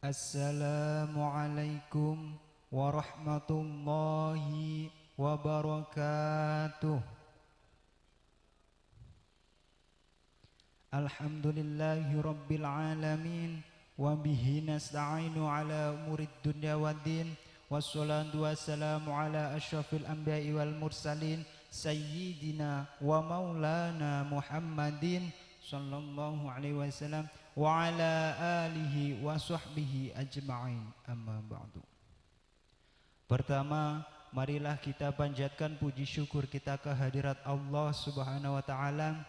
Assalamualaikum warahmatullahi wabarakatuh. Alhamdulillahi rabbil alamin, wa bihi nasta'inu ala umurid dunya waddin, wassalatu wassalamu ala asyrafil anbiya'i wal mursalin, sayyidina wa maulana Muhammadin sallallahu alaihi wasallam wa ala alihi wa sahbihi ajma'in, amma ba'du. Pertama, marilah kita panjatkan puji syukur kita kehadirat Allah Subhanahu wa taala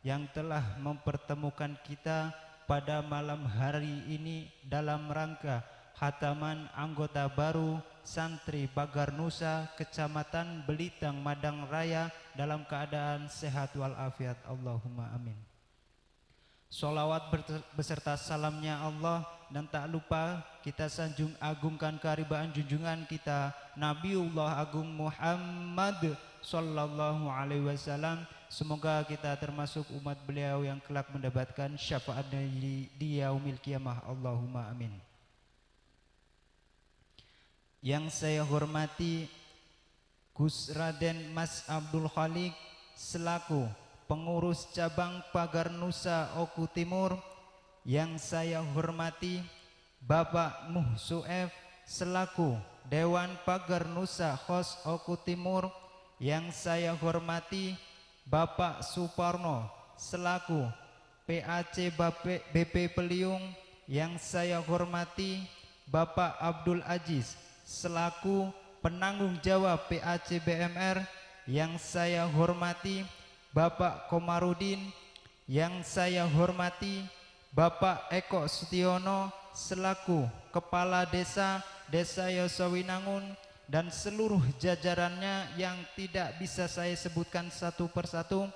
yang telah mempertemukan kita pada malam hari ini dalam rangka khataman anggota baru santri Pagar Nusa Kecamatan Belitang Madang Raya dalam keadaan sehat walafiat. Allahumma amin. Sholawat beserta salamnya Allah, dan tak lupa kita sanjung agungkan keharibaan junjungan kita Nabiullah Agung Muhammad sallallahu alaihi wasallam. Semoga kita termasuk umat beliau yang kelak mendapatkan syafaat di yaumil qiyamah. Allahumma amin. Yang saya hormati Gus Raden Mas Abdul Khalik selaku pengurus cabang Pagar Nusa Oku Timur. Yang saya hormati Bapak Muh Suef selaku Dewan Pagar Nusa Khos Oku Timur. Yang saya hormati Bapak Suparno selaku PAC BP Peliung. Yang saya hormati Bapak Abdul Aziz selaku penanggung jawab PAC BMR. Yang saya hormati Bapak Komarudin. Yang saya hormati Bapak Eko Sutiono selaku Kepala Desa Yosowinangun, dan seluruh jajarannya yang tidak bisa saya sebutkan satu persatu.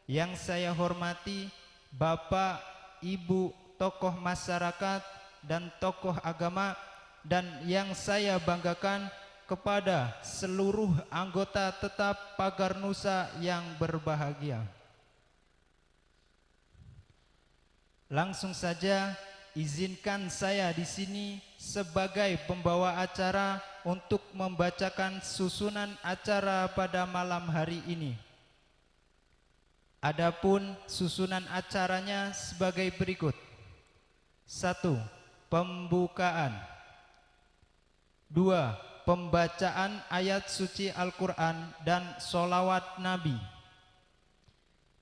Yang saya hormati Bapak Ibu tokoh masyarakat dan tokoh agama, dan yang saya banggakan kepada seluruh anggota tetap Pagar Nusa yang berbahagia. Langsung saja izinkan saya di sini sebagai pembawa acara untuk membacakan susunan acara pada malam hari ini. Adapun susunan acaranya sebagai berikut. 1. Pembukaan. 2. Pembacaan ayat suci Al-Quran dan sholawat Nabi.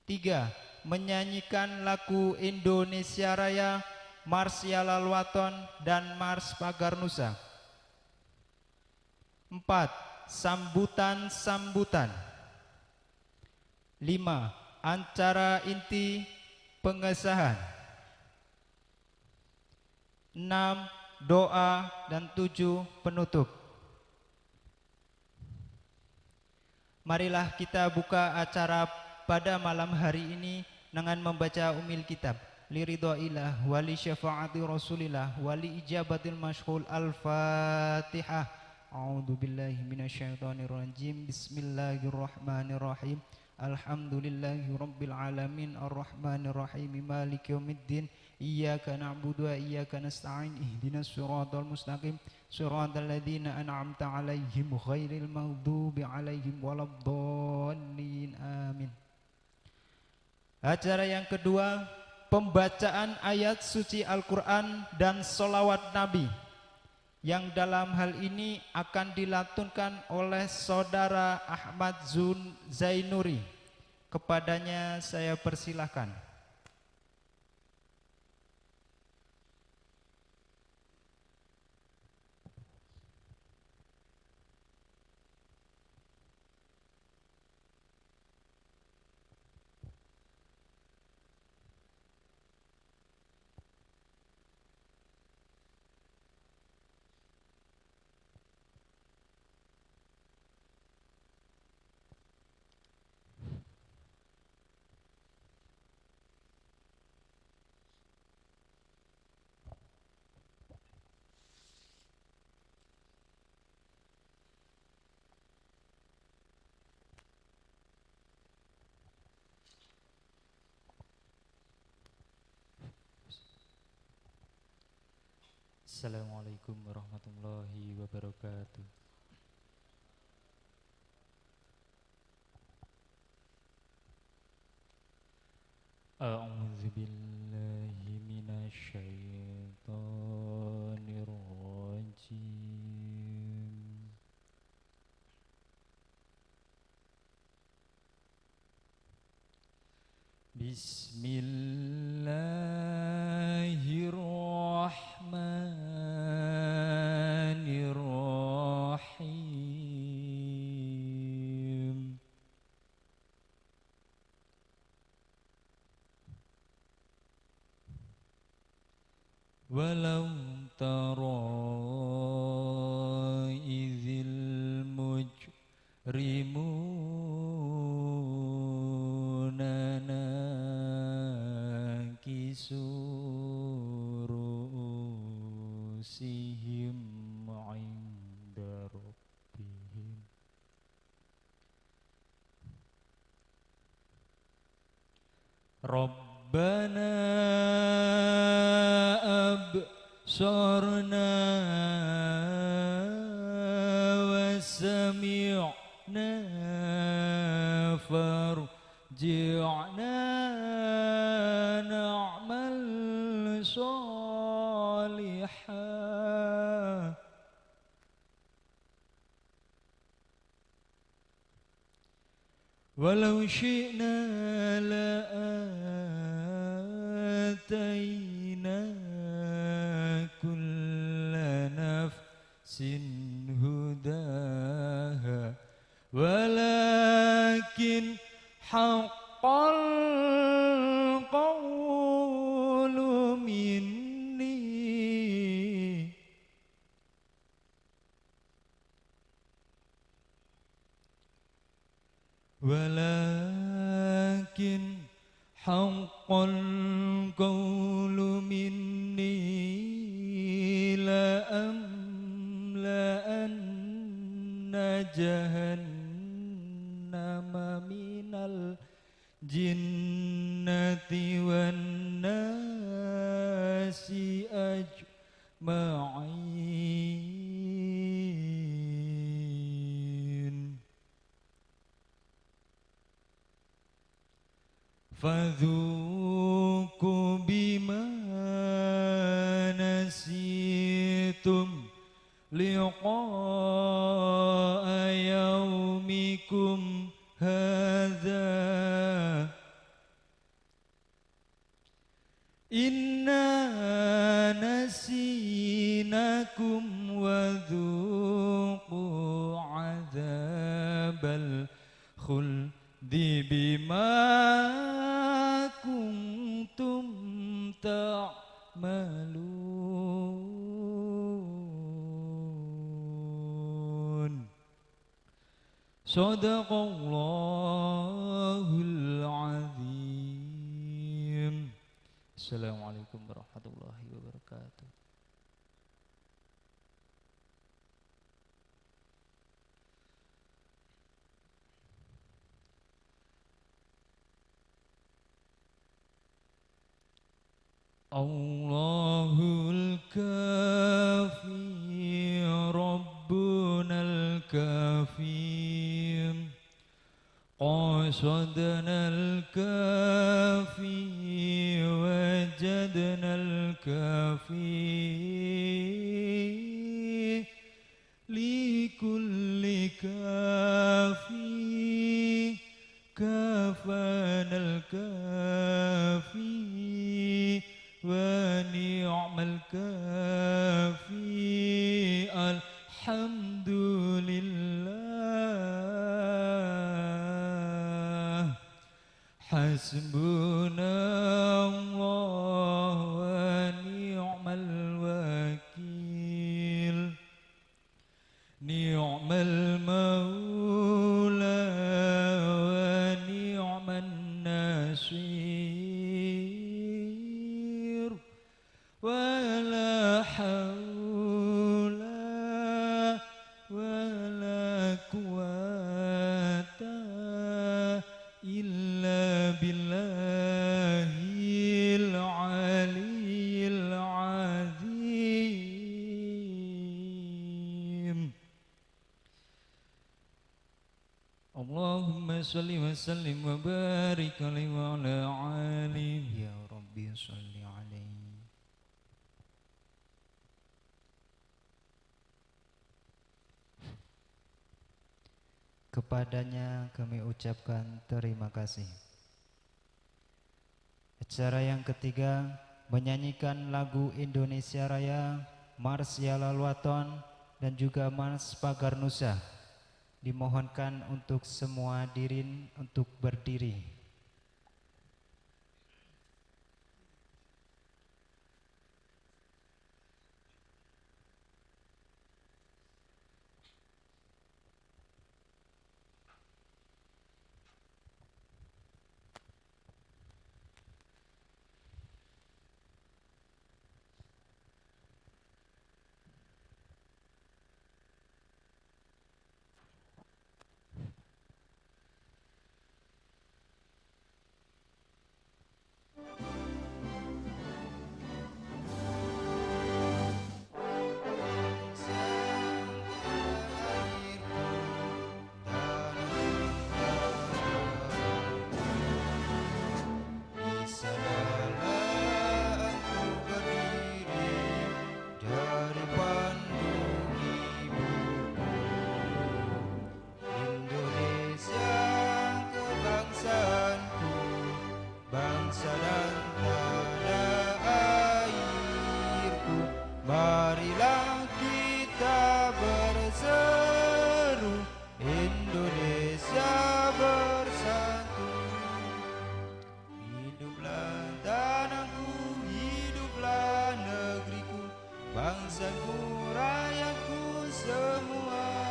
3. Menyanyikan lagu Indonesia Raya, Mars Yalal Waton, dan Mars Pagar Nusa. 4. Sambutan-sambutan. 5. Acara inti pengesahan. 6. Doa, dan 7. Penutup. Marilah kita buka acara pada malam hari ini dengan membaca umil kitab liridhoillah wali syafaati rasulillah wali ijabatil mashghul. Al-Fatihah. A'udzubillahi minasyaitonirrajim. Bismillahirrahmanirrahim. Alhamdulillahi rabbil alamin arrahmanirrahim maliki yaumiddin. Iyyaka na'budu wa iyyaka nasta'in. Ihdinas siratal mustaqim siratal ladzina an'amta 'alaihim ghairil maghdubi 'alaihim waladdallin. Amin. Acara yang kedua, pembacaan ayat suci Al-Quran dan sholawat Nabi, yang dalam hal ini akan dilantunkan oleh Saudara Ahmad Zainuri. Kepadanya saya persilahkan. Assalamualaikum warahmatullahi wabarakatuh. A'udzu billahi minasy syaithanir rajim. Bismillahirrahmanirrahim. Walau tara idzil mujrimuna nakisu ru'usihim 'inda rabbihim. Rabbana absarna wa sami'na farji'na na'mal salihan. Walau syi'na la'atayna kulla nafsin hudaha walakin haqqal qawlu minni walakin haqqal qawlu minni la'amla'anna jahannama minal jinnati wan nasi ajma'in. Fadzuqu bima nasitum liqa'a yaumikum hadza inna nasinakum wa dzuqu 'adzabal khuldi bima kuntum ta'malun. Shadaqallahul azim. Assalamualaikum warahmatullahi wabarakatuh. Allahul kafi Rabbunal kafi qasadnal kafi wajadnal kafi likulli kafi kafanal kafi wa ni'mal kafi alhamdulillah hasbunallah wa ni'mal wakil ni'mal maula wa ni'man nasir wala haula wala quwata illa billahil aliyil azim. salli wa sallim wa barik alaihi wa ala alihi. Ya Rabbi salli alaihi. Kepadanya kami ucapkan terima kasih. Acara yang ketiga, menyanyikan lagu Indonesia Raya, Mars Yalal Waton, dan juga Mars Pagar Nusa. Dimohonkan untuk semua hadirin untuk berdiri. Bangsa dan tanah airku, marilah kita berseru, Indonesia bersatu. Hiduplah tanahku, hiduplah negeriku, bangsaku, rakyatku semuanya.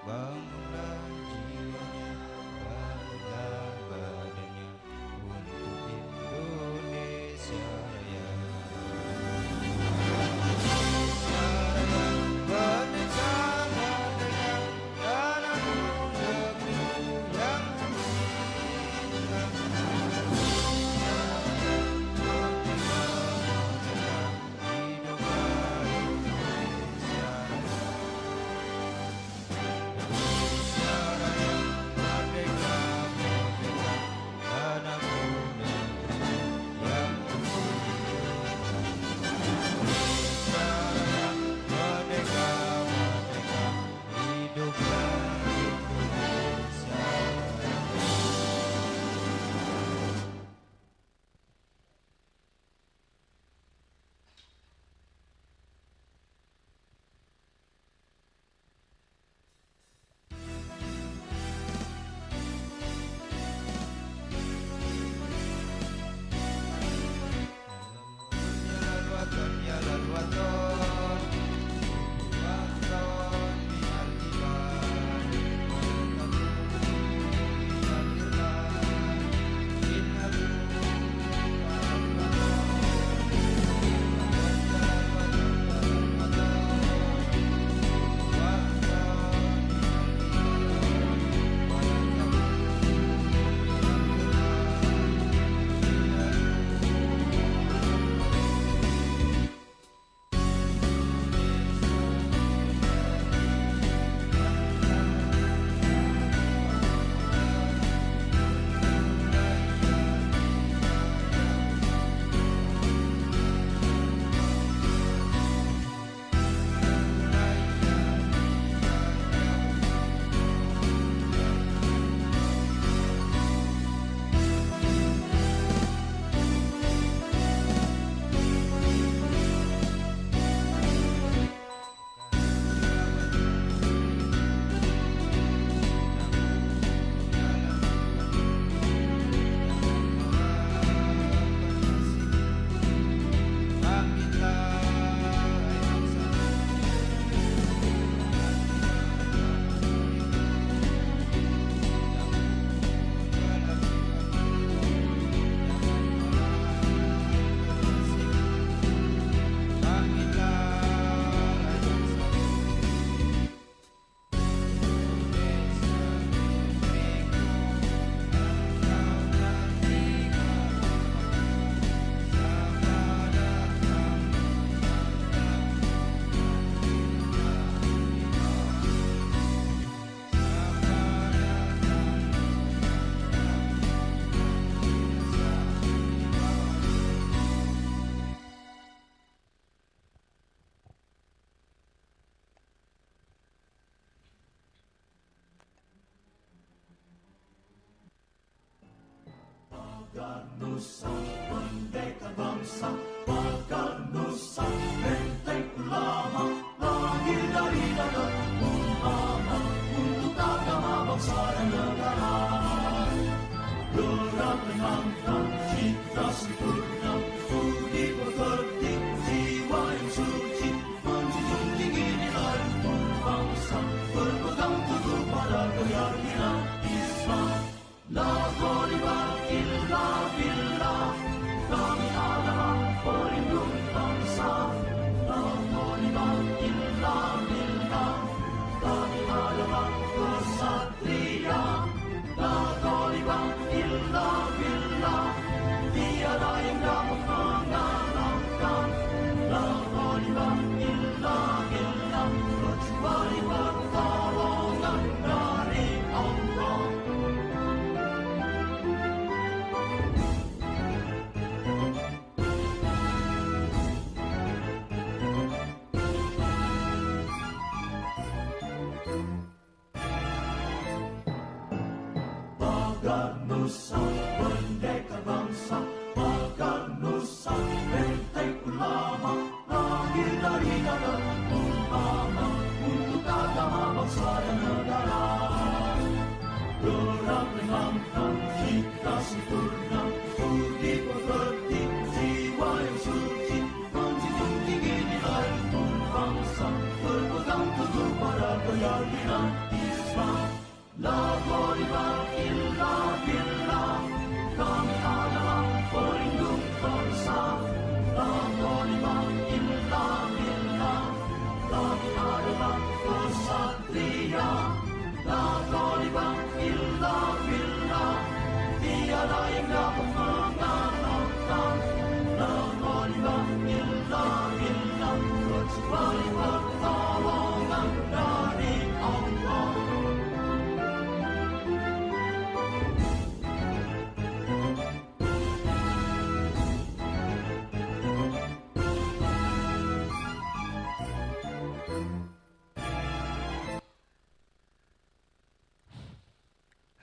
Bangunlah jiwanya, bangunlah badannya untuk Indonesia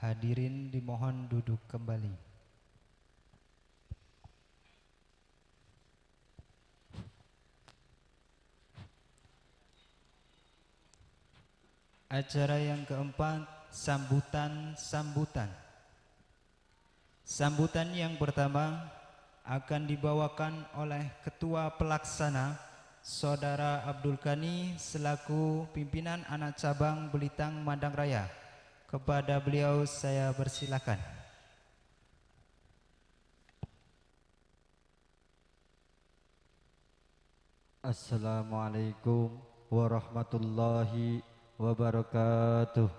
Hadirin dimohon duduk kembali. Acara yang keempat, sambutan. Sambutan yang pertama akan dibawakan oleh Ketua Pelaksana Saudara Abdul Kani selaku pimpinan anak cabang Belitang Madang Raya. Kepada beliau saya persilakan. Assalamualaikum warahmatullahi wabarakatuh.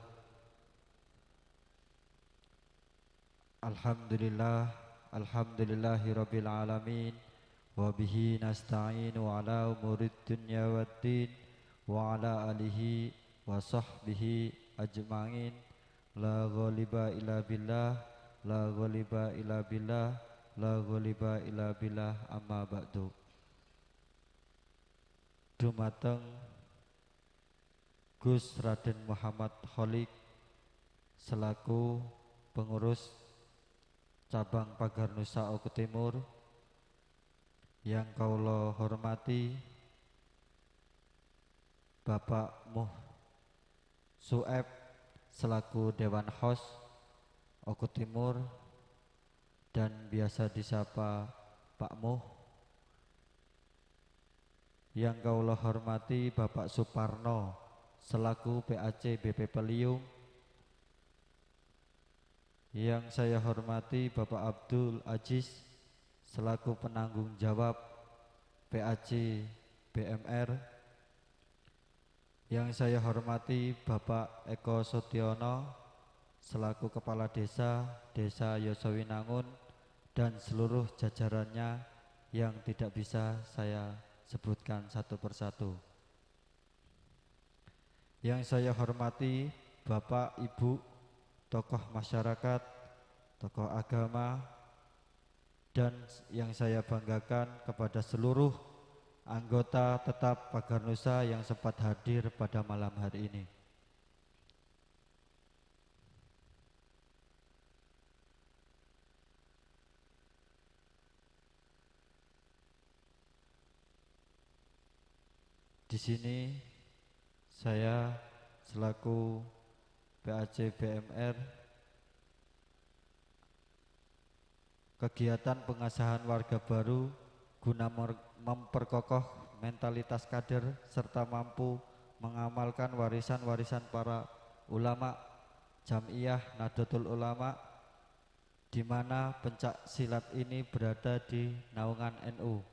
Alhamdulillahirabbil alamin wa bihi nasta'inu ala umurid dunya waddin wa ala alihi wa sahbihi ajma'in. La ghaliba illa billah, la ghaliba illa billah, la ghaliba illa billah, amma ba'du. Dumateng Gus Raden Muhammad Kholik selaku pengurus cabang Pagar Nusa Oku Timur, yang kaula hormati Bapak Muh Sueb selaku Dewan Host Oku Timur, dan biasa disapa Pak Muh, yang kaula hormati Bapak Suparno selaku PAC BP Peliung, yang saya hormati Bapak Abdul Aziz selaku penanggung jawab PAC BMR, yang saya hormati Bapak Eko Sotiono selaku Kepala Desa Yosowinangun, dan seluruh jajarannya yang tidak bisa saya sebutkan satu persatu. Yang saya hormati Bapak Ibu tokoh masyarakat, tokoh agama, dan yang saya banggakan kepada seluruh anggota tetap Pagar Nusa yang sempat hadir pada malam hari ini. Di sini saya selaku PAC BMR kegiatan pengasahan warga baru guna memperkokoh mentalitas kader serta mampu mengamalkan warisan-warisan para ulama Jam'iyah Nahdlatul Ulama, di mana pencak silat ini berada di naungan NU.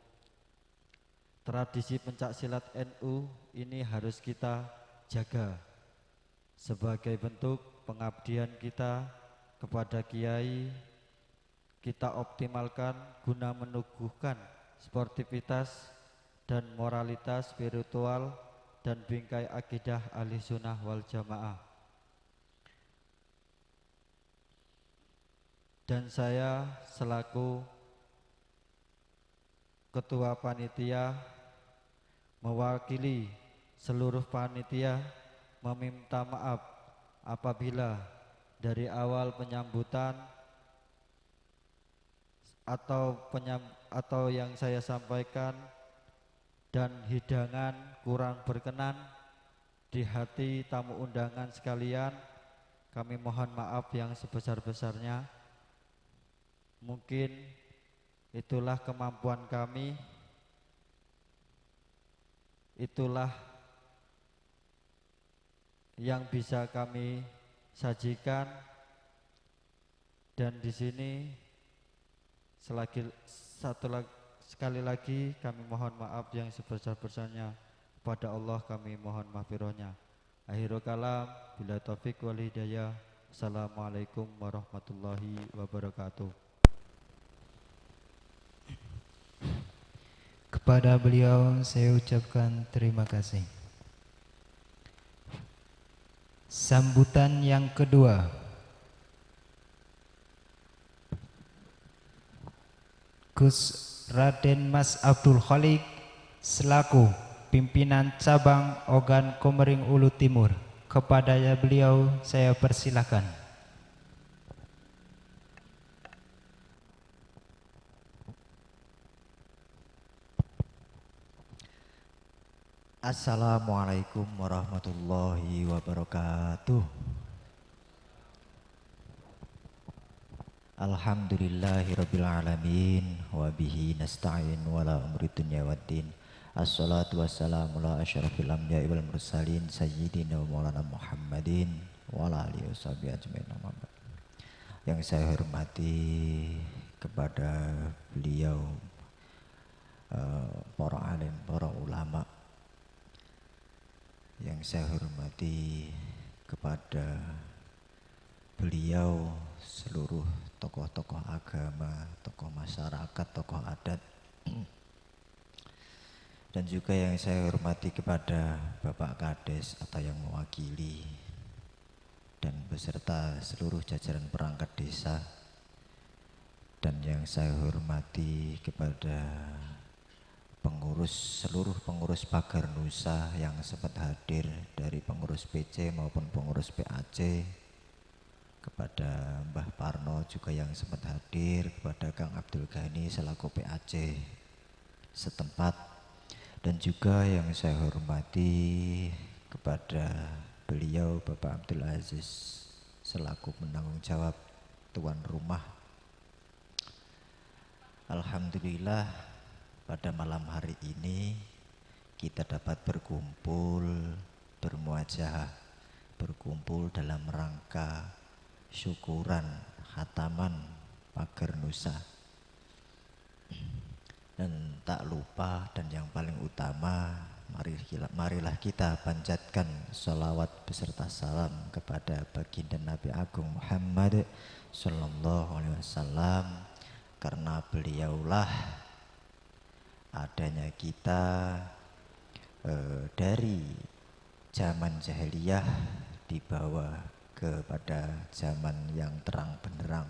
Tradisi pencak silat NU ini harus kita jaga sebagai bentuk pengabdian kita kepada kiai. Kita optimalkan guna menubuhkan sportivitas dan moralitas spiritual dan bingkai akidah ahli sunnah wal jamaah. Dan saya selaku ketua panitia mewakili seluruh panitia meminta maaf apabila dari awal penyambutan atau yang saya sampaikan dan hidangan kurang berkenan di hati tamu undangan sekalian. Kami mohon maaf yang sebesar-besarnya. Mungkin itulah kemampuan kami, itulah yang bisa kami sajikan. Dan di sini sekali lagi kami mohon maaf yang sebesar-besarnya. Kepada Allah kami mohon maghfirahnya. Akhirul kalam, bila taufik wal hidayah. Assalamualaikum warahmatullahi wabarakatuh. Kepada beliau saya ucapkan terima kasih. Sambutan yang kedua, Gus Raden Mas Abdul Khalik selaku pimpinan cabang Ogan Komering Ulu Timur. Kepada beliau saya persilakan. Assalamualaikum warahmatullahi wabarakatuh. Alhamdulillahirabbil alamin wa bihi nasta'in wala umri dunya waddin. Assalatu wassalamu ala asyrafil anbiya'i wal mursalin sayyidina wa maulana Muhammadin wa ala alihi washabihi ajmain. Yang saya hormati kepada beliau, para alim, para ulama. Yang saya hormati kepada beliau seluruh tokoh-tokoh agama, tokoh masyarakat, tokoh adat. Dan juga yang saya hormati kepada Bapak Kades atau yang mewakili dan beserta seluruh jajaran perangkat desa. Dan yang saya hormati kepada seluruh pengurus Pagar Nusa yang sempat hadir dari pengurus PC maupun pengurus PAC, kepada Mbah Parno juga yang sempat hadir, kepada Kang Abdul Ghani selaku PAC setempat, dan juga yang saya hormati kepada beliau Bapak Abdul Aziz selaku penanggung jawab tuan rumah. Alhamdulillah pada malam hari ini kita dapat berkumpul, bermuajah, berkumpul dalam rangka syukuran khataman Pagar Nusa. Dan tak lupa dan yang paling utama, marilah kita panjatkan sholawat beserta salam kepada baginda Nabi Agung Muhammad Sallallahu Alaihi Wasallam, karena beliaulah adanya kita dari zaman jahiliyah dibawa kepada zaman yang terang benderang.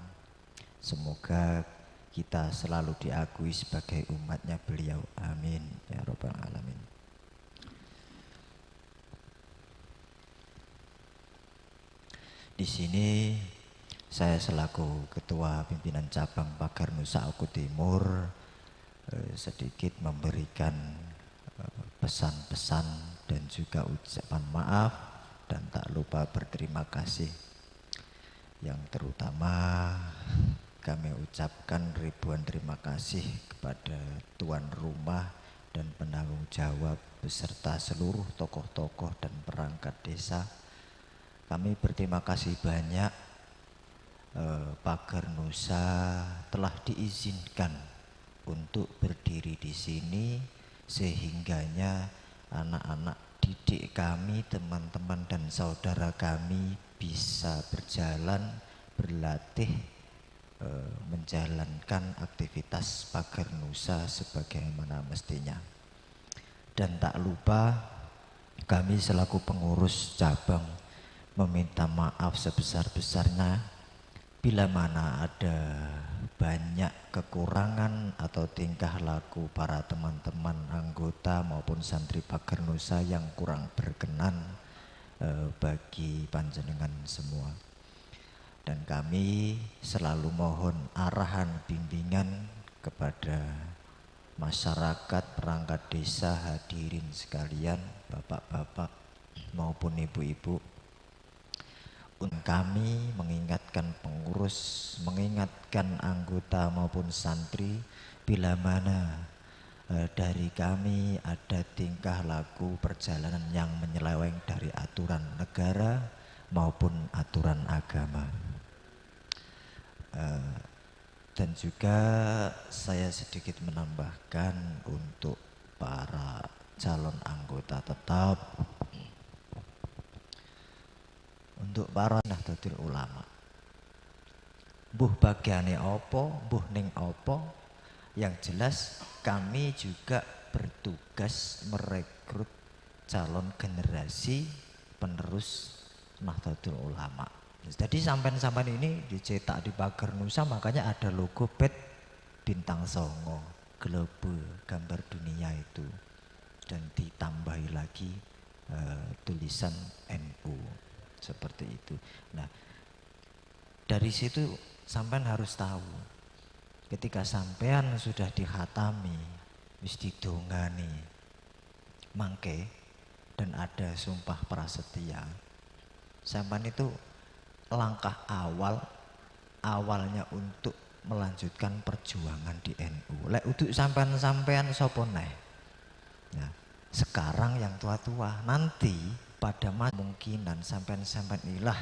Semoga kita selalu diakui sebagai umatnya beliau. Amin ya rabbal alamin. Di sini saya selaku ketua pimpinan cabang Pagar Nusa Oku Timur sedikit memberikan pesan-pesan dan juga ucapan maaf, dan tak lupa berterima kasih. Yang terutama kami ucapkan ribuan terima kasih kepada tuan rumah dan penanggung jawab beserta seluruh tokoh-tokoh dan perangkat desa. Kami berterima kasih banyak Pagar Nusa telah diizinkan untuk berdiri di sini, sehingganya anak-anak didik kami, teman-teman dan saudara kami bisa berjalan, berlatih, menjalankan aktivitas Pagar Nusa sebagaimana mestinya. Dan tak lupa kami selaku pengurus cabang meminta maaf sebesar-besarnya bila mana ada banyak kekurangan atau tingkah laku para teman-teman anggota maupun santri Pagar Nusa yang kurang berkenan bagi panjenengan semua. Dan kami selalu mohon arahan bimbingan kepada masyarakat, perangkat desa, hadirin sekalian, bapak-bapak maupun ibu-ibu. Kami mengingatkan pengurus, mengingatkan anggota maupun santri bila mana dari kami ada tingkah laku perjalanan yang menyeleweng dari aturan negara maupun aturan agama. Dan juga saya sedikit menambahkan untuk para calon anggota tetap, untuk para Nahdlatul Ulama, mbuh bagiane opo, mbuh ning opo, yang jelas kami juga bertugas merekrut calon generasi penerus Nahdlatul Ulama. Jadi sampean-sampean ini dicetak di Pagar Nusa, makanya ada logo pet bintang songo, globe, gambar dunia itu, dan ditambahi lagi tulisan NU seperti itu. Nah, dari situ sampean harus tahu, ketika sampean sudah dihatami, wis didongani, mangke dan ada sumpah prasetia, sampean itu langkah awalnya untuk melanjutkan perjuangan di NU. Lek untuk sampean-sampean sapa neh. Nah, sekarang yang tua-tua, nanti pada kemungkinan sampean-sampean inilah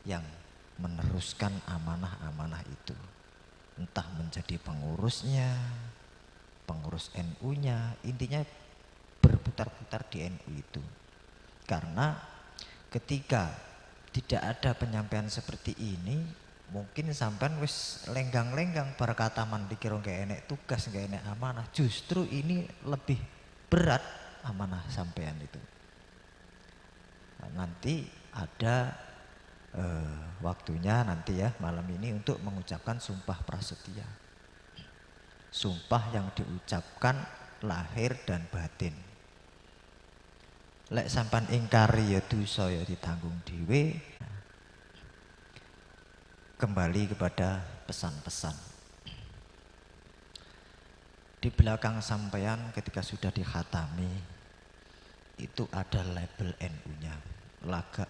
yang meneruskan amanah-amanah itu. Entah menjadi pengurusnya, pengurus NU-nya, intinya berputar-putar di NU itu. Karena ketika tidak ada penyampaian seperti ini, mungkin sampean wis lenggang-lenggang berkata mandikira gak enek tugas, gak enek amanah. Justru ini lebih berat amanah sampean itu. Nah, nanti ada waktunya nanti ya malam ini untuk mengucapkan sumpah prasetia. Sumpah yang diucapkan lahir dan batin. Lek sampan ingkari ya dosa ya ditanggung dhewe. Kembali kepada pesan-pesan. Di belakang sampean ketika sudah dikhatami itu ada label NU-nya,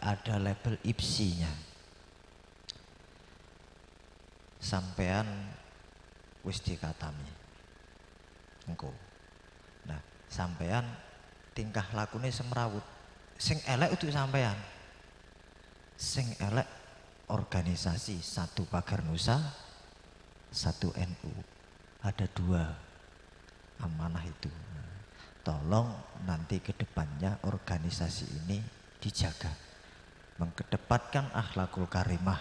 ada label IPSI-nya. Sampean wis dikhatami. Engko. Nah, sampean tingkah lakune semrawut. Sing elek untuk sampean. Sing elek organisasi, satu Pagar Nusa, satu NU. Ada dua amanah itu. Tolong nanti ke depannya organisasi ini dijaga. Mengedepankan akhlakul karimah.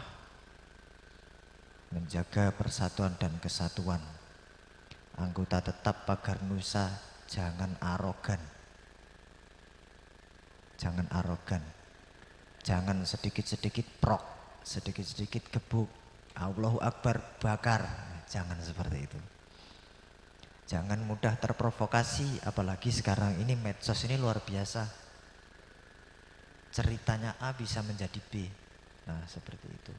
Menjaga persatuan dan kesatuan. Anggota tetap Pagar Nusa jangan arogan. Jangan arogan. Jangan sedikit-sedikit prok, sedikit-sedikit gebuk. Allahu Akbar bakar. Jangan seperti itu. Jangan mudah terprovokasi, apalagi sekarang ini medsos ini luar biasa. Ceritanya A bisa menjadi B. Nah, seperti itu.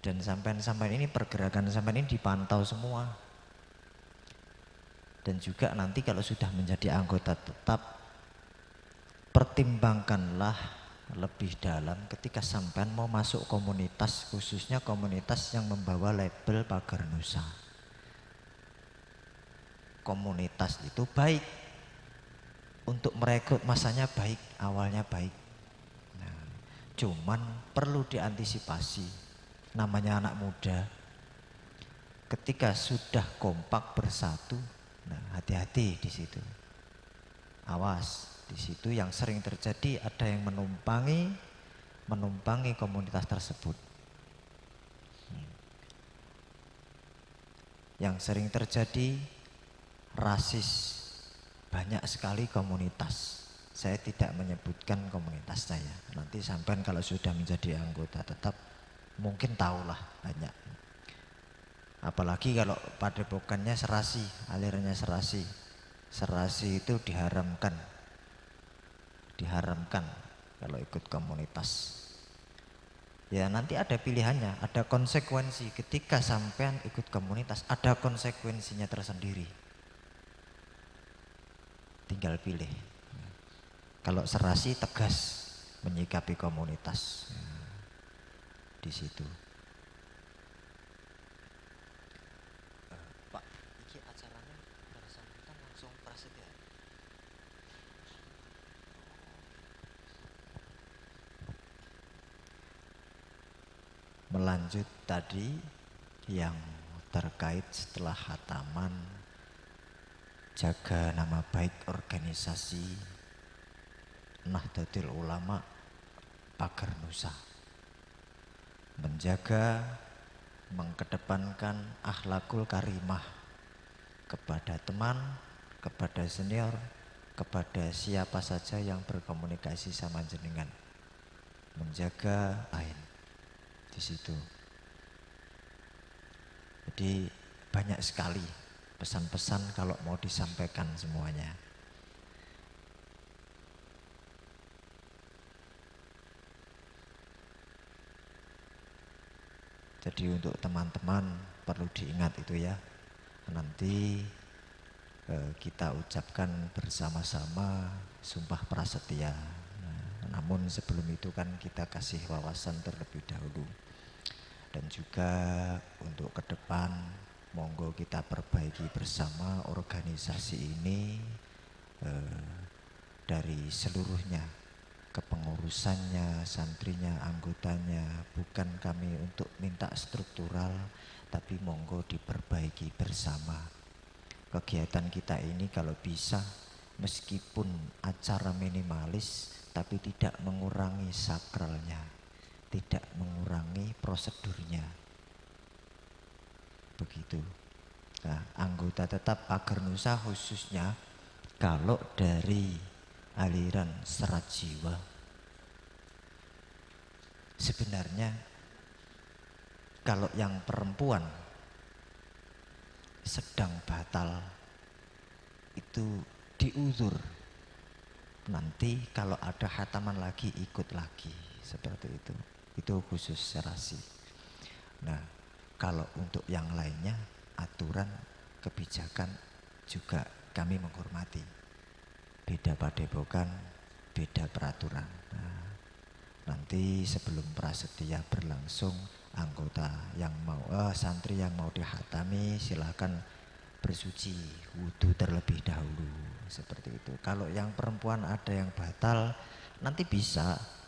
Dan sampai ini pergerakan sampai ini dipantau semua. Dan juga nanti kalau sudah menjadi anggota tetap, pertimbangkanlah lebih dalam ketika sampean mau masuk komunitas, khususnya komunitas yang membawa label Pagar Nusa. Komunitas itu baik, untuk merekrut masanya baik, awalnya baik. Nah, cuman perlu diantisipasi, namanya anak muda. Ketika sudah kompak bersatu, nah hati-hati di situ. Awas, di situ yang sering terjadi ada yang menumpangi komunitas tersebut. Yang sering terjadi rasis, banyak sekali komunitas. Saya tidak menyebutkan komunitas saya. Nanti sampean kalau sudah menjadi anggota tetap mungkin tahulah banyak. Apalagi kalau padepokannya serasi, alirannya serasi. Serasi itu diharamkan kalau ikut komunitas. Ya nanti ada pilihannya, ada konsekuensi. Ketika sampean ikut komunitas ada konsekuensinya tersendiri. Tinggal pilih. Kalau serasi tegas menyikapi komunitas. Di situ. Pak, iki acaranya bersangkutan langsung prasetya. Melanjut tadi yang terkait setelah khataman, jaga nama baik organisasi Nahdlatul Ulama Pagar Nusa, menjaga, mengedepankan akhlakul karimah kepada teman, kepada senior, kepada siapa saja yang berkomunikasi sama jenengan, menjaga ain di situ. Jadi banyak sekali pesan-pesan kalau mau disampaikan semuanya. Jadi untuk teman-teman perlu diingat itu ya. Nanti kita ucapkan bersama-sama sumpah prasetya. Namun sebelum itu kan kita kasih wawasan terlebih dahulu. Dan juga untuk ke depan monggo kita perbaiki bersama organisasi ini dari seluruhnya, kepengurusannya, santrinya, anggotanya. Bukan kami untuk minta struktural, tapi monggo diperbaiki bersama. Kegiatan kita ini kalau bisa meskipun acara minimalis tapi tidak mengurangi sakralnya, tidak mengurangi prosedurnya. Begitu. Nah, anggota tetap Pagar Nusa khususnya kalau dari aliran serat jiwa, sebenarnya kalau yang perempuan sedang batal itu diuzur, nanti kalau ada khataman lagi ikut lagi, seperti itu khusus serasi. Nah kalau untuk yang lainnya aturan kebijakan juga kami menghormati, beda padepokan, beda peraturan. Nah, nanti sebelum prasetya berlangsung, anggota yang mau santri yang mau dihatami silakan bersuci wudu terlebih dahulu, seperti itu. Kalau yang perempuan ada yang batal, nanti bisa